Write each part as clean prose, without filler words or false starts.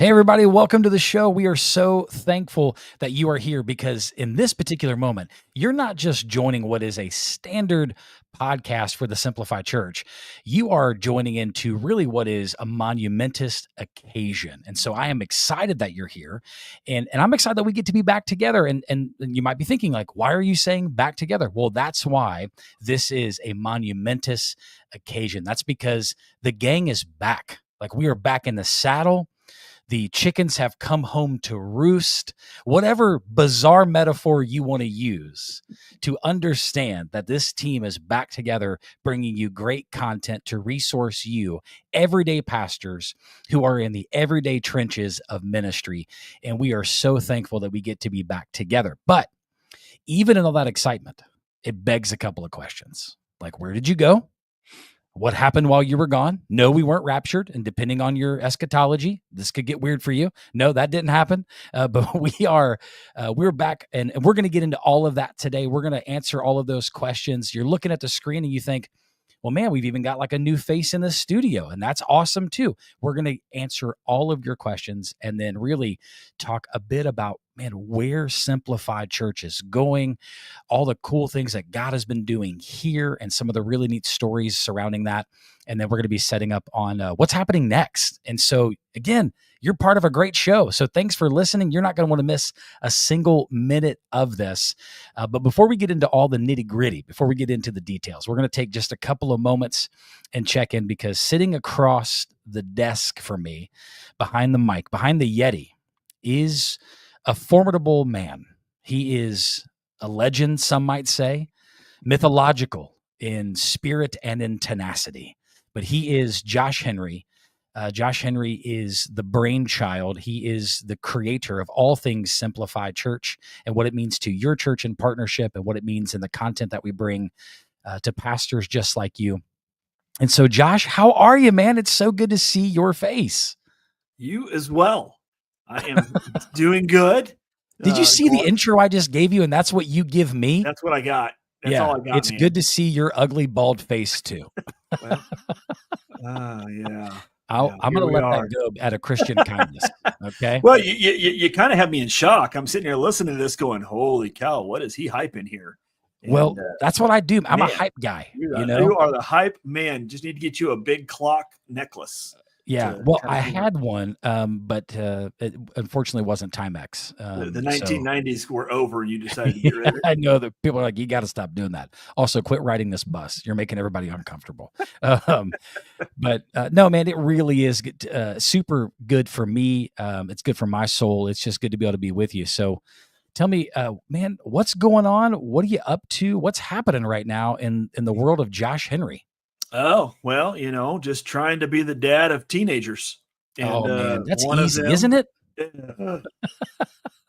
Hey, everybody, welcome to the show. We are so thankful that you are here because in this particular moment, you're not just joining what is a standard podcast for the Simplified Church. You are joining into really what is a monumentous occasion. And so I am excited that you're here. And I'm excited that we get to be back together. And you might be thinking, like, why are you saying back together? Well, that's why this is a monumentous occasion. That's because the gang is back. Like, we are back in the saddle. The chickens have come home to roost, whatever bizarre metaphor you want to use to understand that this team is back together, bringing you great content to resource you, everyday pastors who are in the everyday trenches of ministry. And we are so thankful that we get to be back together. But even in all that excitement, it begs a couple of questions. Like, where did you go? What happened while you were gone? No, we weren't raptured. And depending on your eschatology, this could get weird for you. No, that didn't happen. But we're back, and we're going to get into all of that today. We're going to answer all of those questions. You're looking at the screen and you think, well, man, we've even got like a new face in the studio, and that's awesome too. We're going to answer all of your questions and then really talk a bit about, man, where Simplified Church is going, all the cool things that God has been doing here, and some of the really neat stories surrounding that. And then we're going to be setting up on what's happening next. And so, again, you're part of a great show. So thanks for listening. You're not going to want to miss a single minute of this. But before we get into all the nitty gritty, before we get into the details, we're going to take just a couple of moments and check in, because sitting across the desk from me, behind the mic, behind the Yeti, is a formidable man. He is a legend, some might say, mythological in spirit and in tenacity. But he is Josh Henry. Josh Henry is the brainchild. He is the creator of all things Simplified Church and what it means to your church in partnership and what it means in the content that we bring to pastors just like you. And so, Josh, how are you, man? It's so good to see your face. You as well. I am doing good. Did you see the intro I just gave you? And that's what you give me? That's what I got. That's all I got. It's good to see your ugly, bald face too. Well, yeah. I'm going to let that go out of Christian kindness. Okay. Well, you kind of have me in shock. I'm sitting here listening to this going, holy cow, what is he hyping here? And, well, that's what I do. I'm a hype guy. You are the hype man. Just need to get you a big clock necklace. Yeah. Well, I had one, but it unfortunately wasn't Timex. The 1990s were over. You decided to get rid of it. I know that people are like, you got to stop doing that. Also, quit riding this bus. You're making everybody uncomfortable. But no, man, it really is super good for me. It's good for my soul. It's just good to be able to be with you. So tell me, man, what's going on? What are you up to? What's happening right now in the world of Josh Henry? Oh, well, just trying to be the dad of teenagers. And, man, that's easy, isn't it?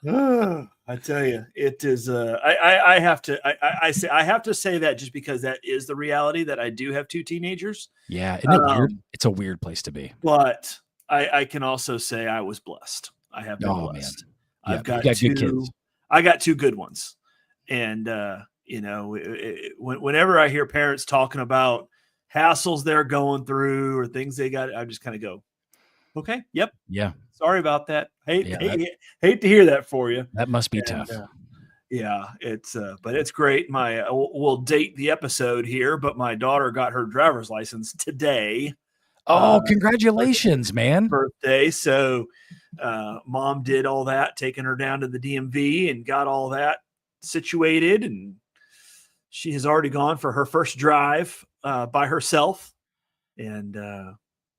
I tell you, it is. I have to say that just because that is the reality, that I do have two teenagers. Yeah, isn't it weird? It's a weird place to be. But I can also say I was blessed. I have been blessed. Man. I've got two. Good kids. I got two good ones, and whenever I hear parents talking about hassles they're going through or things they got, I just kind of go, okay, yep, yeah, sorry about that. Hate to hear that for you. That must be tough. Yeah, it's but it's great. We'll date the episode here, but my daughter got her driver's license today. Oh, congratulations, man! Birthday. So mom did all that, taking her down to the DMV and got all that situated, and she has already gone for her first drive by herself. And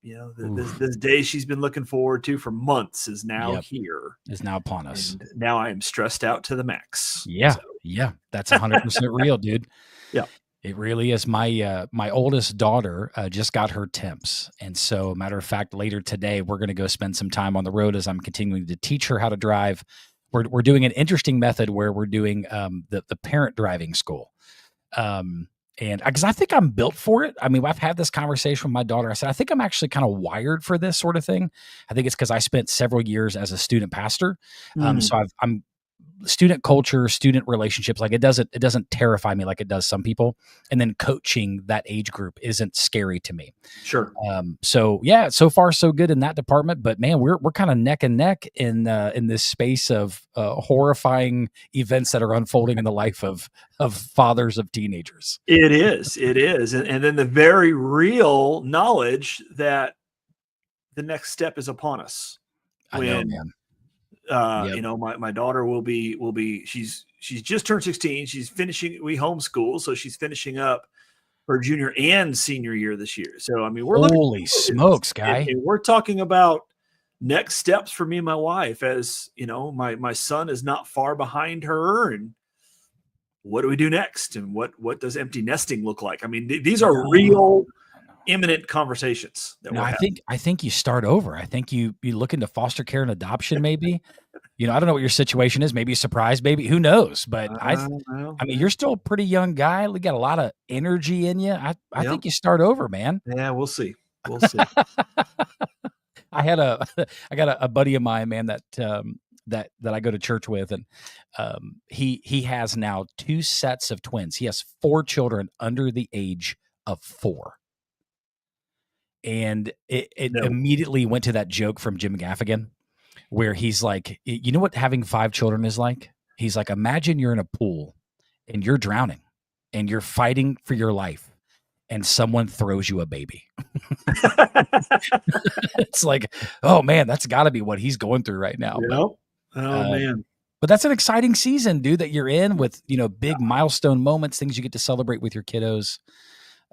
this day she's been looking forward to for months is now here. Is now upon us. And now I am stressed out to the max. Yeah. So. Yeah. That's 100% real, dude. Yeah. It really is. My oldest daughter just got her temps. And so, matter of fact, later today, we're going to go spend some time on the road as I'm continuing to teach her how to drive. We're doing an interesting method where we're doing the parent driving school. And because I think I'm built for it. I mean, I've had this conversation with my daughter. I said, I think I'm actually kind of wired for this sort of thing. I think it's because I spent several years as a student pastor. So I'm student culture, student relationships, like it doesn't terrify me like it does some people. And then coaching that age group isn't scary to me. Sure. So yeah, so far so good in that department, but man, we're kind of neck and neck in this space of horrifying events that are unfolding in the life of fathers of teenagers. It is. And then the very real knowledge that the next step is upon us. I know, man. Yep. You know, my daughter will be she's just turned 16. She's finishing, we homeschool, so she's finishing up her junior and senior year this year. So I mean, we're holy smokes, guy. And we're talking about next steps for me and my wife, as you know, my son is not far behind her, and what do we do next? And what does empty nesting look like? I mean, these are real imminent conversations that I think you start over. I think you look into foster care and adoption, maybe. You know, I don't know what your situation is. Maybe a surprise baby. Who knows? But I mean, you're still a pretty young guy. You got a lot of energy in you. I think you start over, man. Yeah, we'll see. We'll see. I got a buddy of mine, man, that I go to church with, and he has now 2 sets of twins. He has 4 children under the age of 4. And it immediately went to that joke from Jim Gaffigan, where he's like, you know what having 5 children is like? He's like, imagine you're in a pool and you're drowning and you're fighting for your life and someone throws you a baby. It's like, oh man, that's gotta be what he's going through right now. Yep. Man. But that's an exciting season, dude, that you're in with, you know, big milestone moments, things you get to celebrate with your kiddos.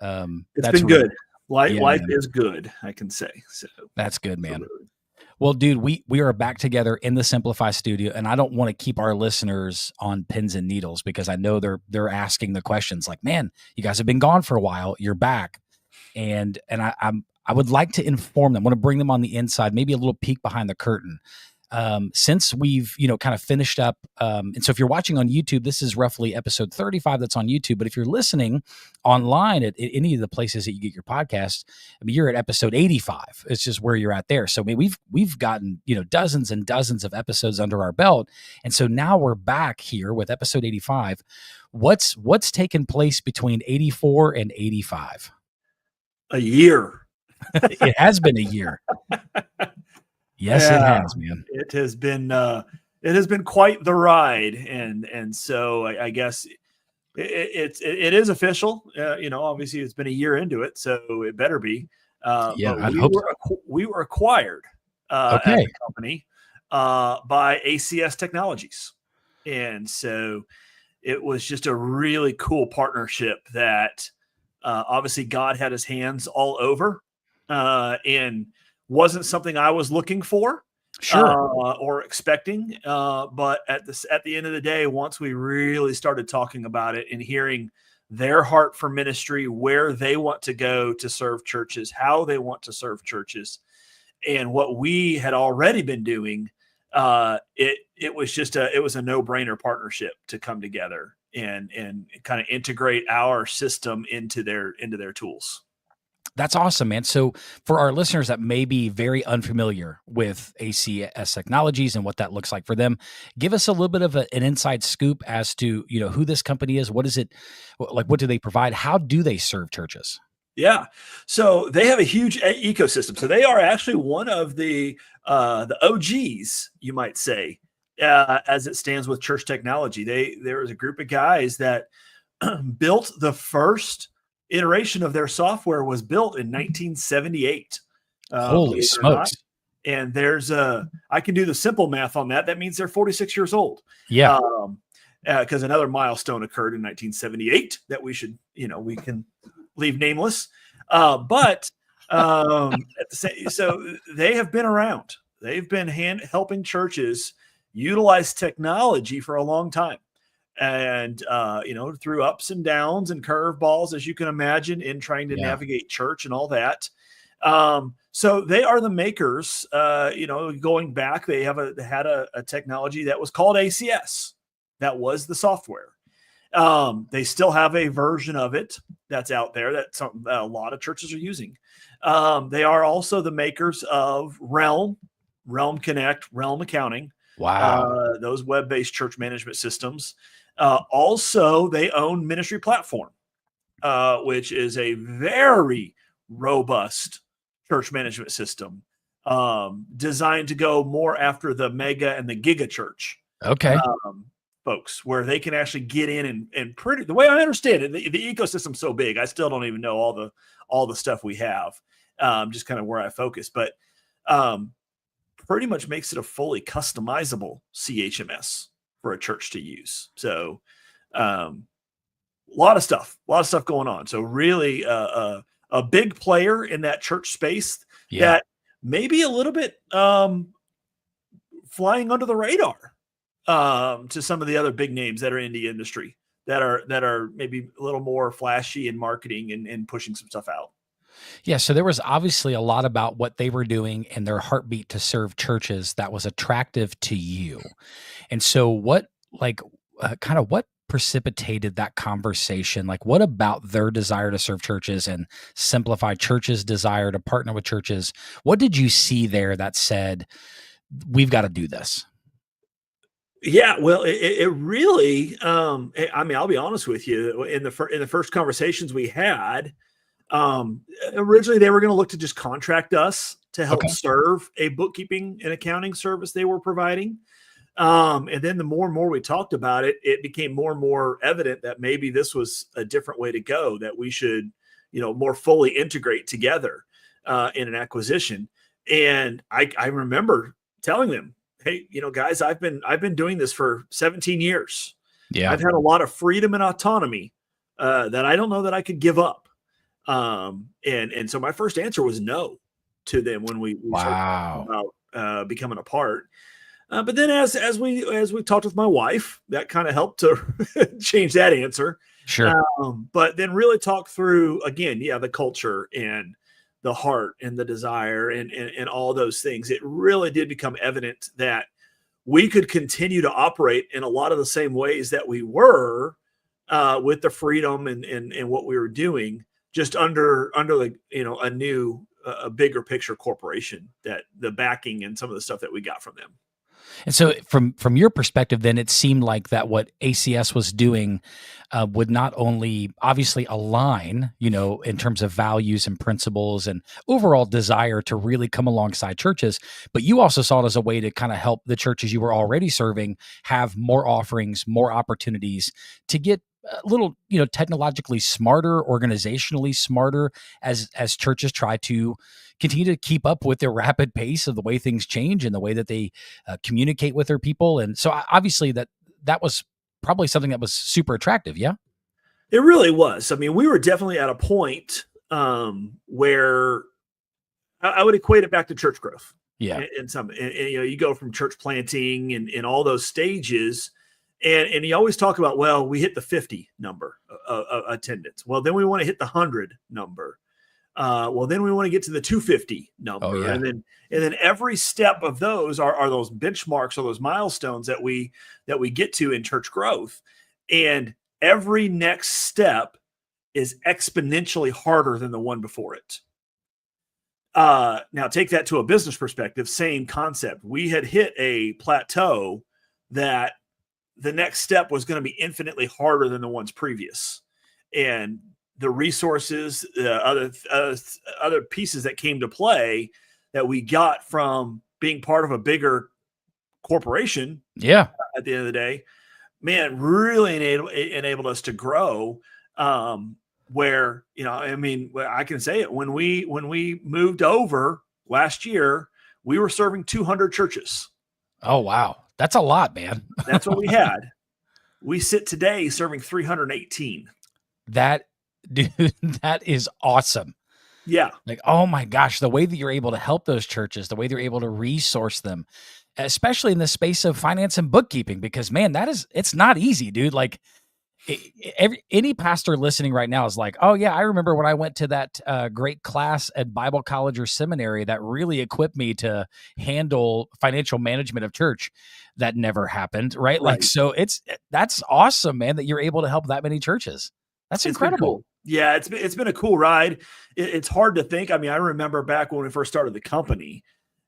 It's been good. Life is good, I can say. So that's good, man. Absolutely. Well, dude, we are back together in the Simplify studio, and I don't want to keep our listeners on pins and needles because I know they're asking the questions like, man, you guys have been gone for a while, you're back. And I would like to inform them, I want to bring them on the inside, maybe a little peek behind the curtain. Since we've, you know, kind of finished up. And so if you're watching on YouTube, this is roughly episode 35 that's on YouTube. But if you're listening online at any of the places that you get your podcast, I mean, you're at episode 85. It's just where you're at there. So I mean, we've gotten, you know, dozens and dozens of episodes under our belt. And so now we're back here with episode 85. What's taken place between 84 and 85? A year. It has been a year. Yes, it has, man. It has been quite the ride, and so I guess it is official. You know, obviously it's been a year into it, so it better be. We were acquired as a company by ACS Technologies, and so it was just a really cool partnership that obviously God had His hands all over, and wasn't something I was looking for, or expecting. But at the end of the day, once we really started talking about it and hearing their heart for ministry, where they want to go to serve churches, how they want to serve churches, and what we had already been doing, it was a no-brainer partnership to come together and kind of integrate our system into their tools. That's awesome, man. So for our listeners that may be very unfamiliar with ACS Technologies and what that looks like for them, give us a little bit of an inside scoop as to, you know, who this company is. What is it like? What do they provide? How do they serve churches? Yeah. So they have a huge ecosystem. So they are actually one of the OGs, you might say, as it stands with church technology. There was a group of guys that built the first iteration of their software was built in 1978. Holy smokes. And I can do the simple math on that. That means they're 46 years old. Yeah. Because another milestone occurred in 1978 that we can leave nameless. But so they have been around. They've been helping churches utilize technology for a long time. And, through ups and downs and curveballs, as you can imagine, in trying to navigate church and all that. So they are the makers, going back, they had a technology that was called ACS. That was the software. They still have a version of it that's out there that a lot of churches are using. They are also the makers of Realm Connect, Realm Accounting. Wow. those web-based church management systems. Also, they own Ministry Platform, which is a very robust church management system, designed to go more after the mega and the giga church Okay. folks, where they can actually get in and pretty. The way I understand it, the ecosystem's so big, I still don't even know all the stuff we have. Just kind of where I focus, but pretty much makes it a fully customizable CHMS for a church to use. So, a lot of stuff going on. So really, a big player in that church space that maybe a little bit flying under the radar to some of the other big names that are in the industry that are maybe a little more flashy in marketing and pushing some stuff out. Yeah, so there was obviously a lot about what they were doing and their heartbeat to serve churches that was attractive to you. And so what kind of what precipitated that conversation? Like what about their desire to serve churches and Simplify Church's desire to partner with churches? What did you see there that said, we've got to do this? Yeah, well, it really. I mean, I'll be honest with you. In the first conversations we had, originally they were going to look to just contract us to help serve a bookkeeping and accounting service they were providing. And then the more and more we talked about it, it became more and more evident that maybe this was a different way to go, that we should, more fully integrate together in an acquisition. And I remember telling them, hey, guys, I've been doing this for 17 years. Yeah. I've had a lot of freedom and autonomy that I don't know that I could give up. And so my first answer was no to them when we started about becoming a part. But then as we talked with my wife, that kind of helped to change that answer. Sure. But then really talk through again, the culture and the heart and the desire and all those things. It really did become evident that we could continue to operate in a lot of the same ways that we were with the freedom and what we were doing, just under like, a new, a bigger picture corporation, that the backing and some of the stuff that we got from them. And so from your perspective, then it seemed like that what ACS was doing would not only obviously align, in terms of values and principles and overall desire to really come alongside churches, but you also saw it as a way to kind of help the churches you were already serving have more offerings, more opportunities to get a little, technologically smarter, organizationally smarter as churches try to continue to keep up with the rapid pace of the way things change and the way that they communicate with their people. And so obviously that was probably something that was super attractive. Yeah. It really was. I mean, we were definitely at a point where I would equate it back to church growth. Yeah. And you go from church planting and all those stages. And you always talk about, well, we hit the 50 number of attendance. Well, then we want to hit the 100 number. Well, then we want to get to the 250 number. Oh, yeah. And then every step of those are those benchmarks or those milestones that we get to in church growth. And every next step is exponentially harder than the one before it. Now take that to a business perspective, same concept. We had hit a plateau that the next step was going to be infinitely harder than the ones previous. And the resources, other pieces that came to play that we got from being part of a bigger corporation. Yeah. At the end of the day, man, really enabled us to grow. Where, I can say it, when we moved over last year, we were serving 200 churches. Oh, wow. That's a lot, man. That's what we had. We sit today serving 318. Dude, that is awesome. Yeah. Like, oh my gosh, the way that you're able to help those churches, the way they're able to resource them, especially in the space of finance and bookkeeping, because man, it's not easy, dude. Like any pastor listening right now is like, oh yeah, I remember when I went to that great class at Bible college or seminary that really equipped me to handle financial management of church. That never happened, right? Like, so that's awesome, man, that you're able to help that many churches. That's incredible. Cool. Yeah, it's been a cool ride. It's hard to think. I mean, I remember back when we first started the company,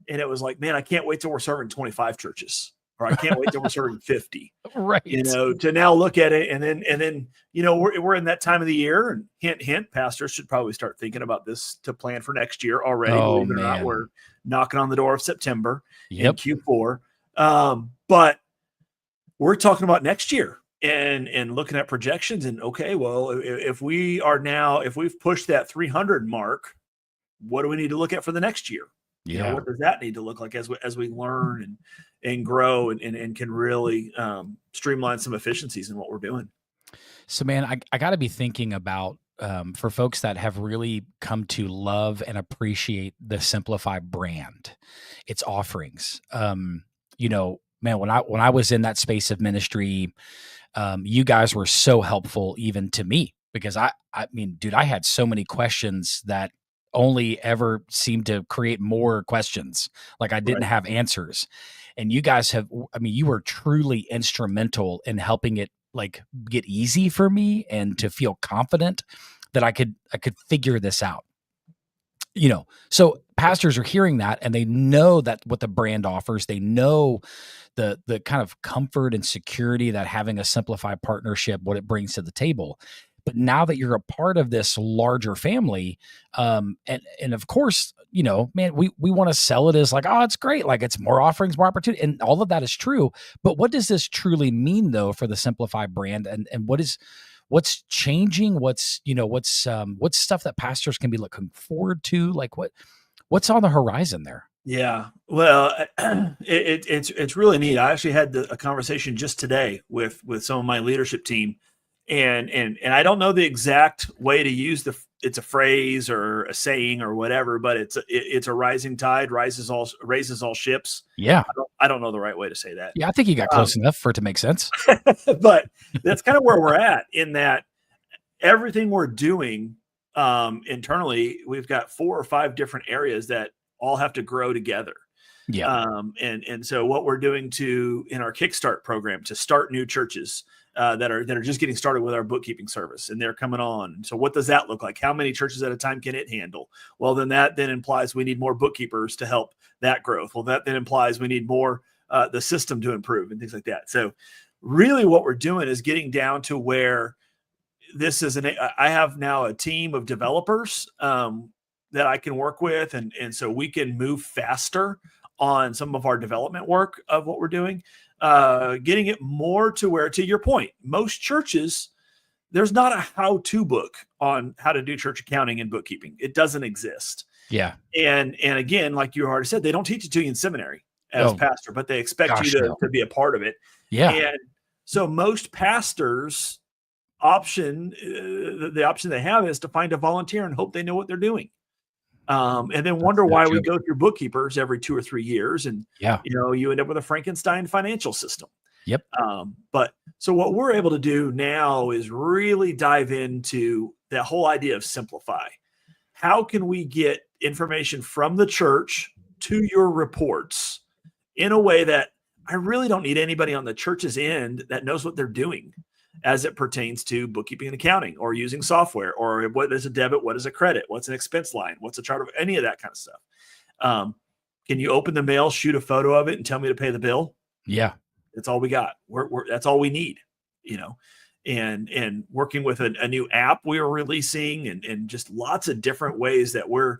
and it was like, man, I can't wait till we're serving 25 churches or I can't wait till we're serving 50. Right. To now look at it and then we're in that time of the year, and hint, pastors should probably start thinking about this to plan for next year already. Oh, Believe it or not, man. we're knocking on the door of September in Yep. Q4. But we're talking about next year and looking at projections, and okay, well, if we've pushed that 300 mark, what do we need to look at for the next year? Yeah. What does that need to look like as we learn and grow and can really streamline some efficiencies in what we're doing? So, man, I got to be thinking about for folks that have really come to love and appreciate the Simplify brand, its offerings. Man, when I was in that space of ministry, you guys were so helpful even to me, because I mean, dude, I had so many questions that only ever seemed to create more questions. Like I didn't Right. have answers. And you guys you were truly instrumental in helping it like get easy for me and to feel confident that I could figure this out. So pastors are hearing that, and they know that what the brand offers. They know the kind of comfort and security that having a Simplify partnership, what it brings to the table. But now that you're a part of this larger family, and of course, man, we want to sell it as like, oh, it's great, like it's more offerings, more opportunity, and all of that is true. But what does this truly mean though for the Simplify brand, and what's changing? What's stuff that pastors can be looking forward to? Like what's on the horizon there? Yeah, well, it's really neat. I actually had a conversation just today with some of my leadership team, and I don't know the exact way to use it's a phrase or a saying or whatever, but it's a rising tide raises all ships. Yeah. I don't know the right way to say that. Yeah, I think you got close enough for it to make sense. But that's kind of where we're at, in that everything we're doing internally, we've got 4 or 5 different areas that all have to grow together. Yeah. And so what we're doing in our Kickstart program to start new churches that are just getting started with our bookkeeping service, and they're coming on. So what does that look like? How many churches at a time can it handle? Well, that implies we need more bookkeepers to help that growth. Well, that then implies we need more the system to improve and things like that. So really what we're doing is getting down to where I have now a team of developers that I can work with. And so we can move faster on some of our development work of what we're doing, getting it more to where, to your point, most churches, there's not a how-to book on how to do church accounting and bookkeeping. It doesn't exist. Yeah. And again, like you already said, they don't teach it to you in seminary as pastor, but they expect you to be a part of it. Yeah. And so most pastors the option they have is to find a volunteer and hope they know what they're doing. And then wonder why we go through bookkeepers every 2 or 3 years. And, you end up with a Frankenstein financial system. Yep. But so what we're able to do now is really dive into that whole idea of Simplify. How can we get information from the church to your reports in a way that I really don't need anybody on the church's end that knows what they're doing as it pertains to bookkeeping and accounting, or using software, or what is a debit, what is a credit, what's an expense line, what's a chart of any of that kind of stuff. Can you open the mail, shoot a photo of it, and tell me to pay the bill? Yeah. That's all we got. That's all we need, and working with a new app we are releasing, and just lots of different ways that we're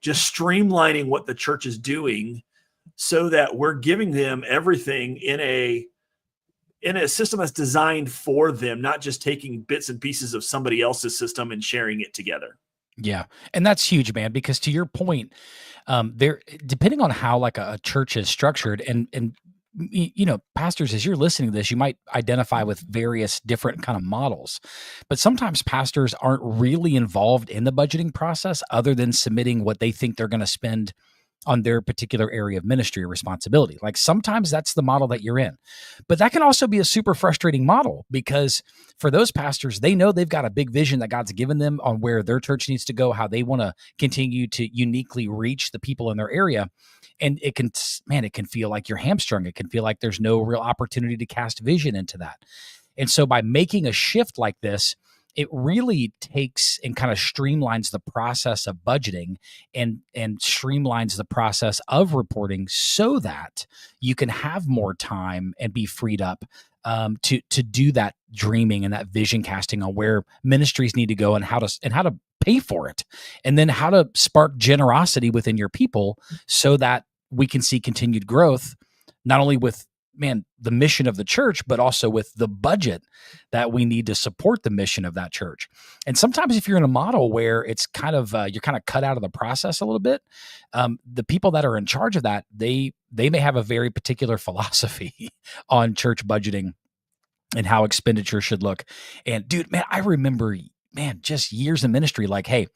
just streamlining what the church is doing so that we're giving them everything in a system that's designed for them, not just taking bits and pieces of somebody else's system and sharing it together. Yeah. And that's huge, man, because to your point, there, depending on how like a church is structured, and pastors, as you're listening to this, you might identify with various different kind of models, but sometimes pastors aren't really involved in the budgeting process other than submitting what they think they're going to spend on their particular area of ministry or responsibility. Like sometimes that's the model that you're in, but that can also be a super frustrating model, because for those pastors, they know they've got a big vision that God's given them on where their church needs to go, how they want to continue to uniquely reach the people in their area. And it can feel like you're hamstrung. It can feel like there's no real opportunity to cast vision into that. And so by making a shift like this, it really takes and kind of streamlines the process of budgeting and streamlines the process of reporting so that you can have more time and be freed up to do that dreaming and that vision casting on where ministries need to go and how to pay for it, and then how to spark generosity within your people so that we can see continued growth, not only with the mission of the church, but also with the budget that we need to support the mission of that church. And sometimes if you're in a model where it's kind of, you're kind of cut out of the process a little bit, the people that are in charge of that, they may have a very particular philosophy on church budgeting and how expenditure should look. And dude, man, I remember, just years in ministry, like, hey,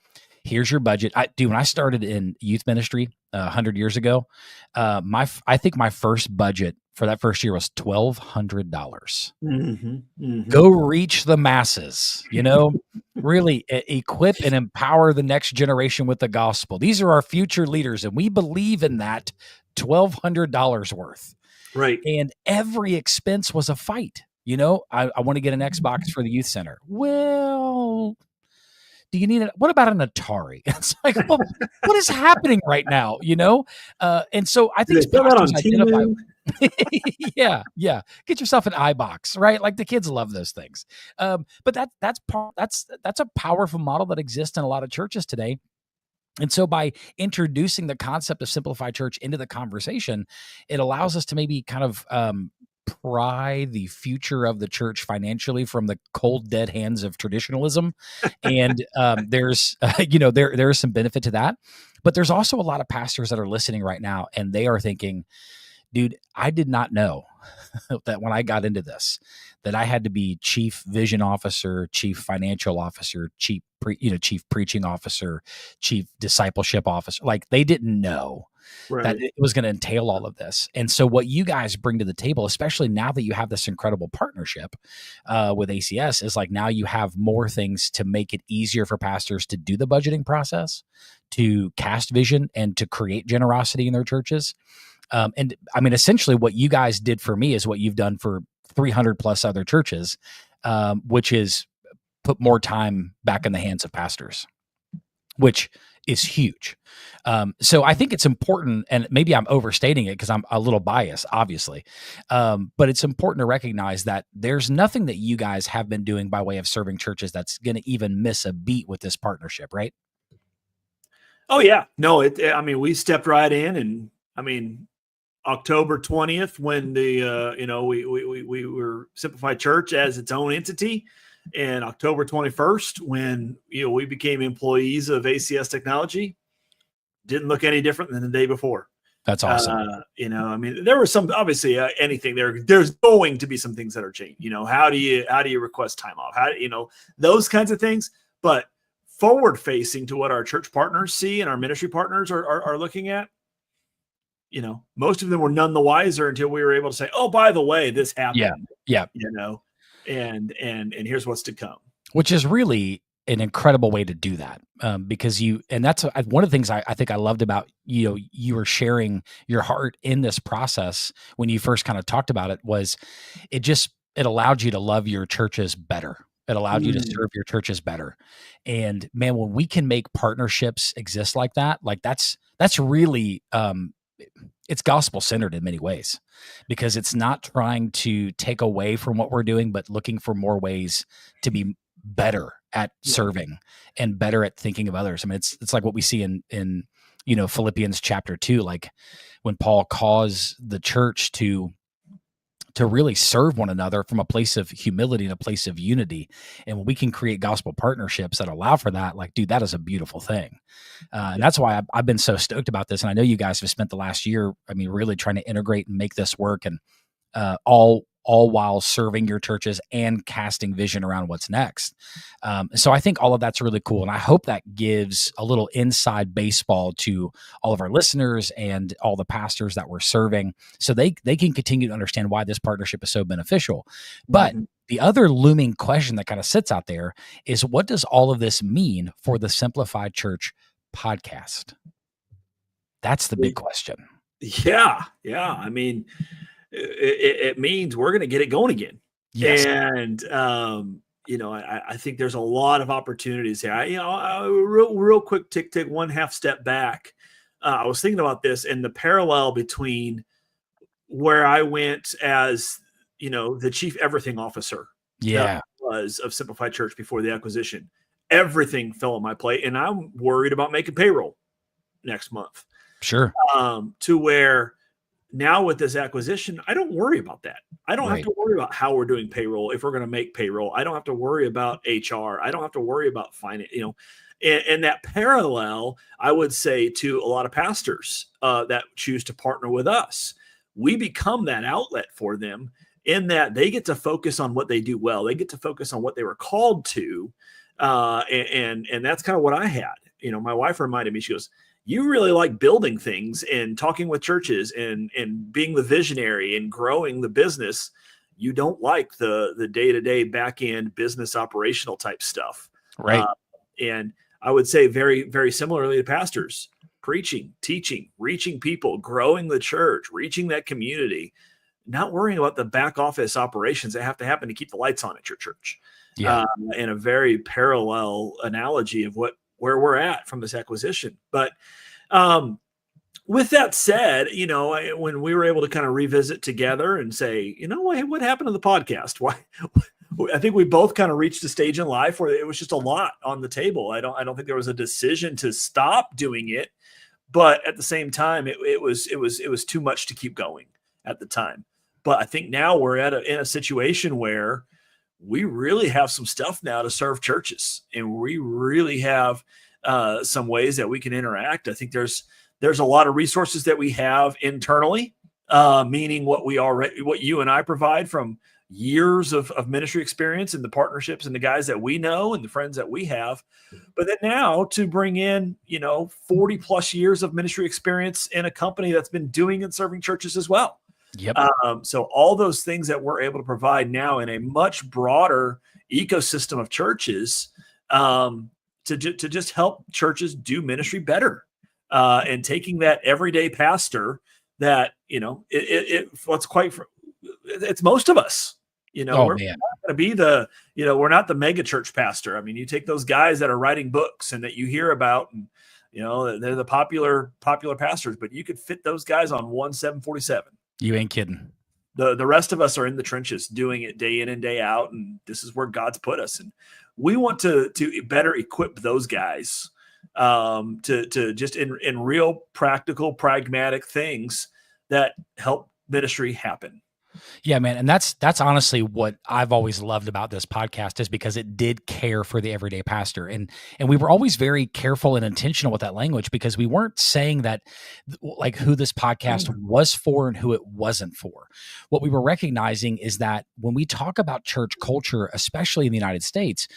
here's your budget. When I started in youth ministry 100 years ago, I think my first budget for that first year was $1,200. Mm-hmm, mm-hmm. Go reach the masses, really equip and empower the next generation with the gospel. These are our future leaders, and we believe in that $1,200 worth. Right. And every expense was a fight. I want to get an Xbox for the youth center. Well, do you need it? What about an Atari? It's like, well, what is happening right now? And so I think pastors identify. Yeah. Get yourself an iBox, right? Like the kids love those things. But that's a powerful model that exists in a lot of churches today. And so by introducing the concept of Simplified Church into the conversation, it allows us to maybe kind of pry the future of the church financially from the cold, dead hands of traditionalism. And there's there is some benefit to that. But there's also a lot of pastors that are listening right now, and they are thinking, dude, I did not know that when I got into this, that I had to be chief vision officer, chief financial officer, chief preaching officer, chief discipleship officer. Like, they didn't know that it was going to entail all of this. And so what you guys bring to the table, especially now that you have this incredible partnership with ACS, is like, now you have more things to make it easier for pastors to do the budgeting process, to cast vision, and to create generosity in their churches. And I mean, essentially what you guys did for me is what you've done for 300 plus other churches, which is put more time back in the hands of pastors, which is huge. So I think it's important, and maybe I'm overstating it because I'm a little biased, obviously. But it's important to recognize that there's nothing that you guys have been doing by way of serving churches that's going to even miss a beat with this partnership, right? Oh yeah. No, I mean, we stepped right in, and I mean, October 20th, when the we were Simplified Church as its own entity, and October 21st, when we became employees of ACS Technology, didn't look any different than the day before. That's awesome. I mean, there was some, obviously, anything there's going to be some things that are changed. How do you request time off? Those kinds of things. But forward facing to what our church partners see and our ministry partners are looking at, most of them were none the wiser until we were able to say, oh, by the way, this happened. Yeah. And here's what's to come. Which is really an incredible way to do that. Because that's one of the things I think I loved about, you were sharing your heart in this process when you first kind of talked about it, was it allowed you to love your churches better. It allowed you to serve your churches better. And man, when we can make partnerships exist like that, like that's really, it's gospel centered in many ways, because it's not trying to take away from what we're doing, but looking for more ways to be better at serving and better at thinking of others. I mean, it's like what we see in Philippians chapter 2, like when Paul calls the church to really serve one another from a place of humility and a place of unity. And when we can create gospel partnerships that allow for that, like, dude, that is a beautiful thing. And that's why I've been so stoked about this. And I know you guys have spent the last year, I mean, really trying to integrate and make this work, and all while serving your churches and casting vision around what's next. So I think all of that's really cool. And I hope that gives a little inside baseball to all of our listeners and all the pastors that we're serving, so they can continue to understand why this partnership is so beneficial. But the other looming question that kind of sits out there is, what does all of this mean for the Simplified Church podcast? That's the big question. Yeah. I mean, it means we're going to get it going again. Yes. And, I think there's a lot of opportunities here. Real quick, take one half step back. I was thinking about this and the parallel between where I went as, the chief everything officer that was of Simplified Church before the acquisition. Everything fell on my plate, and I'm worried about making payroll next month. Sure. To where now with this acquisition, I don't worry about that. I don't have to worry about how we're doing payroll. If we're going to make payroll, I don't have to worry about HR. I don't have to worry about finance, and that parallel, I would say, to a lot of pastors that choose to partner with us. We become that outlet for them in that they get to focus on what they do well. They get to focus on what they were called to. And that's kind of what I had. My wife reminded me, she goes, you really like building things and talking with churches and being the visionary and growing the business. You don't like the day-to-day back-end business operational type stuff. Right. And I would say very, very similarly to pastors, preaching, teaching, reaching people, growing the church, reaching that community, not worrying about the back office operations that have to happen to keep the lights on at your church. Yeah. In a very parallel analogy of where we're at from this acquisition. But with that said, when we were able to kind of revisit together and say, what happened to the podcast? Why? I think we both kind of reached a stage in life where it was just a lot on the table. I don't think there was a decision to stop doing it, but at the same time, it was too much to keep going at the time. But I think now we're in a situation where we really have some stuff now to serve churches, and we really have some ways that we can interact. I think there's a lot of resources that we have internally, meaning what you and I provide from years of ministry experience and the partnerships and the guys that we know and the friends that we have. But then now to bring in, 40 plus years of ministry experience in a company that's been doing and serving churches as well. Yep. So all those things that we're able to provide now in a much broader ecosystem of churches, to just help churches do ministry better, and taking that everyday pastor that, it's most of us, we're not going to be we're not the mega church pastor. I mean, you take those guys that are writing books and that you hear about, and, they're the popular pastors, but you could fit those guys on 747. You ain't kidding. The rest of us are in the trenches doing it day in and day out. And this is where God's put us. And we want to better equip those guys to just in real practical, pragmatic things that help ministry happen. Yeah, man. And that's honestly what I've always loved about this podcast, is because it did care for the everyday pastor. And we were always very careful and intentional with that language, because we weren't saying that like who this podcast was for and who it wasn't for. What we were recognizing is that when we talk about church culture, especially in the United States,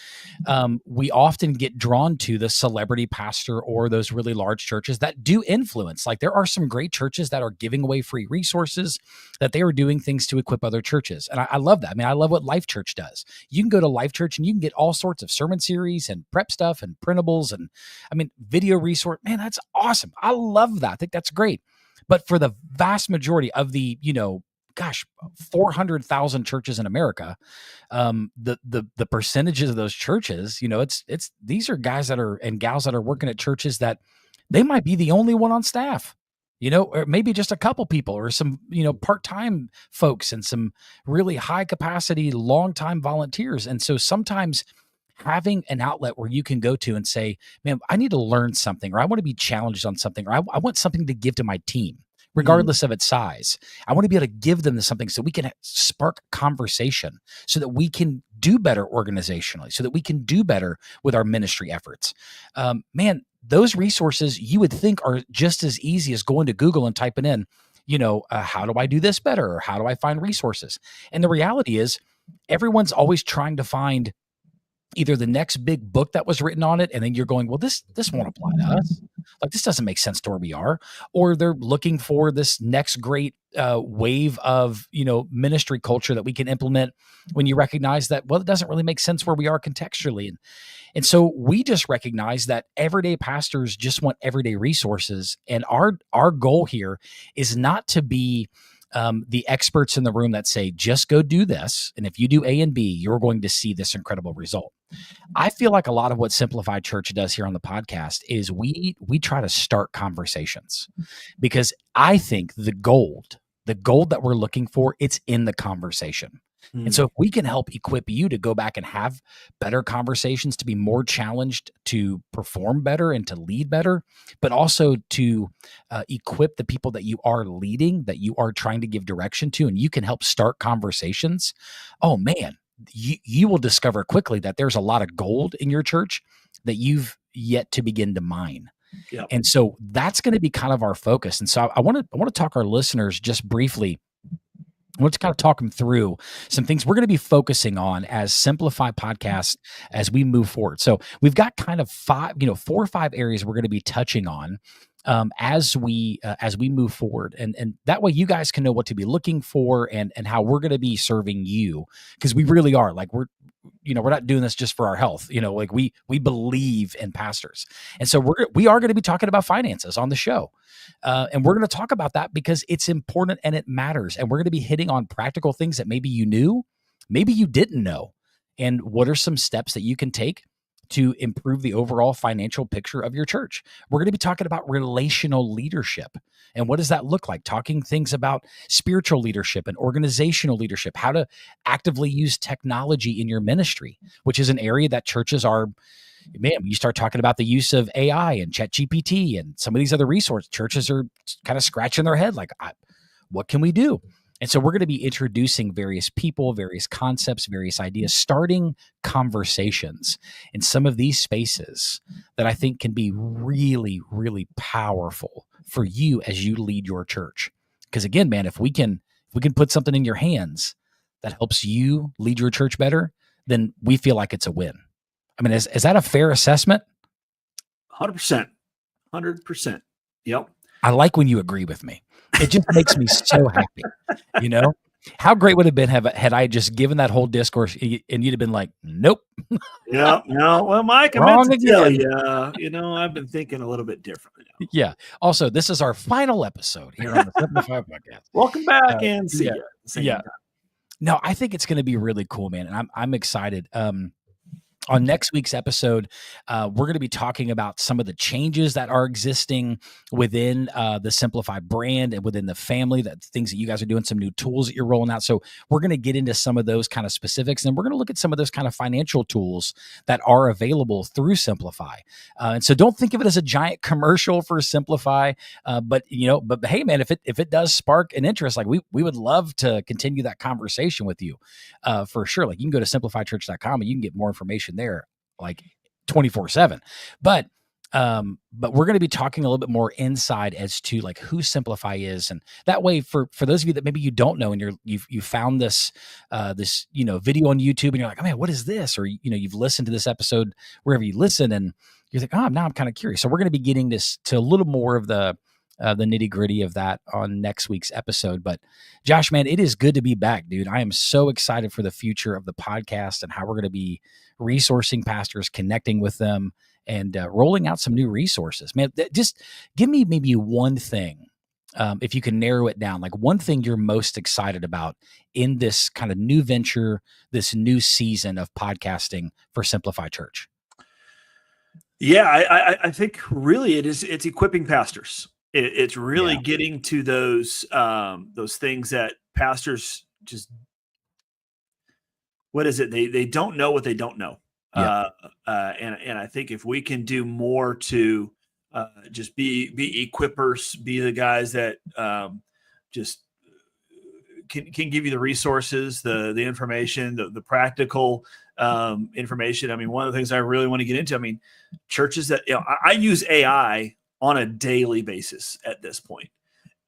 we often get drawn to the celebrity pastor or those really large churches that do influence. Like there are some great churches that are giving away free resources, that they are doing things to equip other churches. And I love that. I mean, I love what Life Church does. You can go to Life Church and you can get all sorts of sermon series and prep stuff and printables and video resource. Man, that's awesome. I love that. I think that's great. But for the vast majority of the, 400,000 churches in America, the percentages of those churches, it's these are guys and gals that are working at churches that they might be the only one on staff. Or maybe just a couple people or some, part-time folks and some really high capacity, long-time volunteers. And so sometimes having an outlet where you can go to and say, man, I need to learn something, or I want to be challenged on something, or I want something to give to my team, regardless of its size. I want to be able to give them something so we can spark conversation, so that we can do better organizationally, so that we can do better with our ministry efforts. Man, those resources you would think are just as easy as going to Google and typing in, how do I do this better? Or how do I find resources? And the reality is everyone's always trying to find either the next big book that was written on it, and then you're going, well, this won't apply to us. Like, this doesn't make sense to where we are. Or they're looking for this next great wave of, ministry culture that we can implement, when you recognize that, well, it doesn't really make sense where we are contextually. And so we just recognize that everyday pastors just want everyday resources. And our goal here is not to be the experts in the room that say, just go do this. And if you do A and B, you're going to see this incredible result. I feel like a lot of what Simplified Church does here on the podcast is we try to start conversations, because I think the gold that we're looking for, it's in the conversation. And so if we can help equip you to go back and have better conversations, to be more challenged, to perform better and to lead better, but also to equip the people that you are leading, that you are trying to give direction to, and you can help start conversations, oh man, you will discover quickly that there's a lot of gold in your church that you've yet to begin to mine. Yep. And so that's going to be kind of our focus. And so I want to talk our listeners just briefly. I want to kind of talk them through some things we're going to be focusing on as Simplify Podcast as we move forward. So we've got kind of 4 or 5 areas we're going to be touching on as we move forward, and that way you guys can know what to be looking for and how we're going to be serving you, because we really are like we're not doing this just for our health. Like we believe in pastors, and so we are going to be talking about finances on the show, and we're going to talk about that because it's important and it matters, and we're going to be hitting on practical things that maybe you knew, maybe you didn't know, and what are some steps that you can take to improve the overall financial picture of your church. We're going to be talking about relational leadership. And what does that look like? Talking things about spiritual leadership and organizational leadership, how to actively use technology in your ministry, which is an area that churches are, man, you start talking about the use of AI and ChatGPT and some of these other resources, churches are kind of scratching their head like, what can we do? And so we're going to be introducing various people, various concepts, various ideas, starting conversations in some of these spaces that I think can be really, really powerful for you as you lead your church. Because again, man, if we can put something in your hands that helps you lead your church better, then we feel like it's a win. I mean, is that a fair assessment? 100%. 100%. Yep. I like when you agree with me. It just makes me so happy. How great would it have been had I just given that whole discourse and you'd have been like, nope. Yeah. No. Well, Mike, I Wrong meant to tell again. you, I've been thinking a little bit differently now. Yeah. Also, this is our final episode here on the Simplify Podcast. Welcome back and see yeah. you. Yeah. No, I think it's going to be really cool, man. And I'm excited. On next week's episode, we're going to be talking about some of the changes that are existing within the Simplify brand and within the family, that things that you guys are doing, some new tools that you're rolling out. So we're going to get into some of those kind of specifics, and we're going to look at some of those kind of financial tools that are available through Simplify. And so don't think of it as a giant commercial for Simplify, but hey, man, if it does spark an interest, like we would love to continue that conversation with you for sure. Like you can go to simplifychurch.com and you can get more information there like 24/7, but we're going to be talking a little bit more inside as to like who Simplify is, and that way for those of you that maybe you don't know and you found this video on YouTube and you're like, oh man, what is this? Or you've listened to this episode wherever you listen and you're like, now I'm kind of curious. So we're going to be getting this to a little more of the nitty gritty of that on next week's episode. But Josh, man, it is good to be back, dude. I am so excited for the future of the podcast and how we're going to be resourcing pastors, connecting with them, and rolling out some new resources. Man, just give me maybe one thing, if you can narrow it down, like one thing you're most excited about in this kind of new venture, this new season of podcasting for Simplify Church. Yeah, I think really it's equipping pastors. It's really getting to those things that pastors just, what is it? They don't know what they don't know. Yeah. And I think if we can do more to just be equippers, be the guys that just can give you the resources, the information, the practical information. I mean, one of the things I really want to get into, I mean, churches that, I use AI on a daily basis at this point.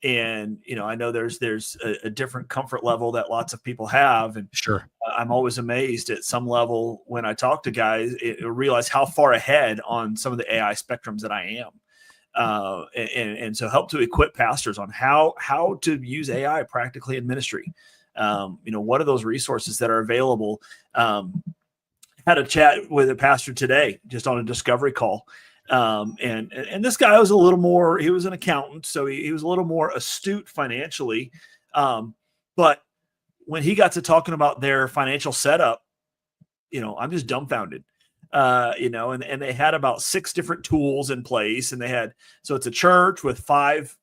And, I know there's a different comfort level that lots of people have. And sure, I'm always amazed at some level when I talk to guys, realize how far ahead on some of the AI spectrums that I am. And so help to equip pastors on how to use AI practically in ministry. What are those resources that are available? Had a chat with a pastor today, just on a discovery call. And this guy was he was an accountant, so he was a little more astute financially. But when he got to talking about their financial setup, I'm just dumbfounded. And they had about 6 different tools in place, and so it's a church with five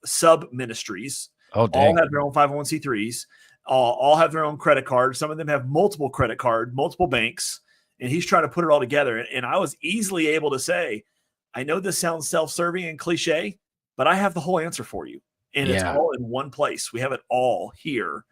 sub ministries. Oh, dang. All have their own 501c3s, all have their own credit cards. Some of them have multiple credit cards, multiple banks, and he's trying to put it all together. And I was easily able to say, I know this sounds self-serving and cliche, but I have the whole answer for you. And It's all in one place. We have it all here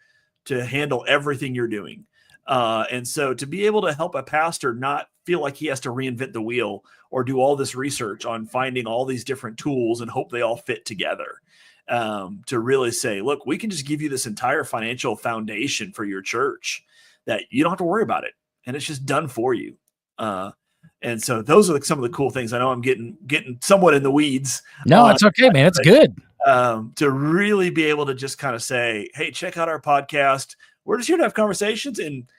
to handle everything you're doing. And so to be able to help a pastor not feel like he has to reinvent the wheel or do all this research on finding all these different tools and hope they all fit together, to really say, look, we can just give you this entire financial foundation for your church that you don't have to worry about it. And it's just done for you. And so those are some of the cool things. I know I'm getting somewhat in the weeds. No, it's okay, man. It's good. To really be able to just kind of say, hey, check out our podcast. We're just here to have conversations, and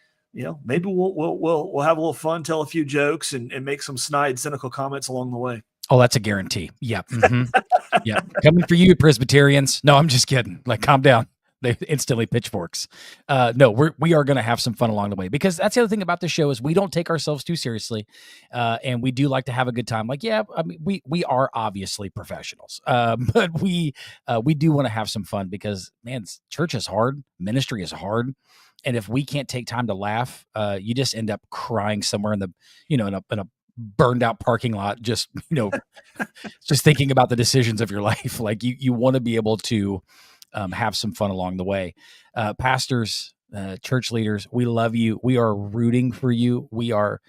maybe we'll have a little fun, tell a few jokes, and make some snide, cynical comments along the way. Oh, that's a guarantee. Yep. Mm-hmm. Yeah. Coming for you, Presbyterians. No, I'm just kidding. Like, calm down. They instantly pitchforks. No, we are going to have some fun along the way, because that's the other thing about the show is we don't take ourselves too seriously, and we do like to have a good time. Like, yeah, I mean, we are obviously professionals, but we do want to have some fun, because man, church is hard, ministry is hard, and if we can't take time to laugh, you just end up crying somewhere in the in a burned out parking lot, just just thinking about the decisions of your life. Like, you want to be able to have some fun along the way. Pastors, church leaders, we love you. We are rooting for you. We are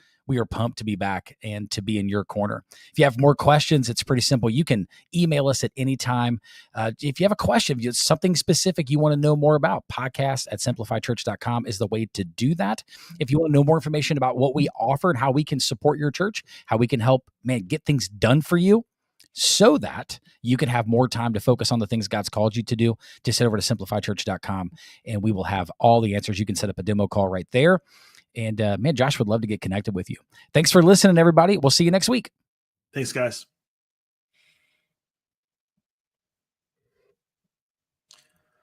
pumped to be back and to be in your corner. If you have more questions, it's pretty simple. You can email us at any time. If you have a question, if it's something specific you want to know more about, podcast@simplifychurch.com is the way to do that. If you want to know more information about what we offer and how we can support your church, how we can help, get things done for you, so that you can have more time to focus on the things God's called you to do, just head over to simplifychurch.com, and we will have all the answers. You can set up a demo call right there. And man, Josh would love to get connected with you. Thanks for listening, everybody. We'll see you next week. Thanks, guys.